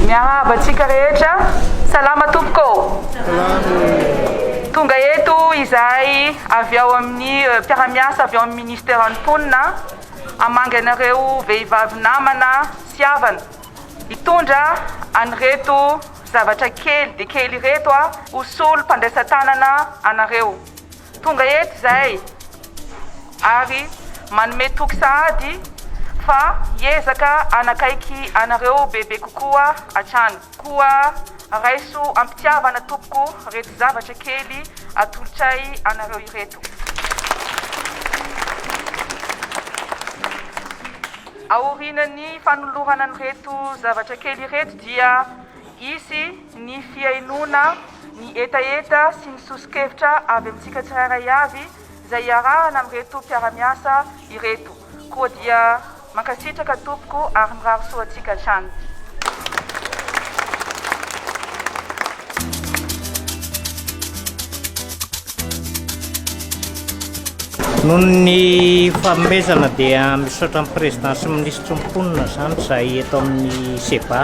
Miarabantsika rehetra, salama tompoko. Tonga eto izahay avy ao amin'ny mpiara-miasa avy ao amin'ny ministera ny mponina hamangy anareo vehivavy namana sy havana hitondra an'ireto zavatra kely de kely reto ho solo mpandraisa-tanana anareo. Tonga eto izahay ary manome toky sahady fa hiezaka anakaiky anareo bebe kokoa hatrany. Koa raiso ampitiavana tompoko reto zavatra kely atolotsay anareo ireto. Aorinan'ny fanolorana an'ireto zavatra kely ireto dia isy ny fiainona ny etaeta sy ny sosokevitra avy amintsika tsirairay avy izay iarahana amin'ireto mpiara-miasa ireto. Koa dia mankasitraka tompoko ary miraro soatsika hatrany. Noho ny fanomezana dia misaotra amin'ny présidence sy minisitry ny mponina zany izay eto amin'ny SEBA.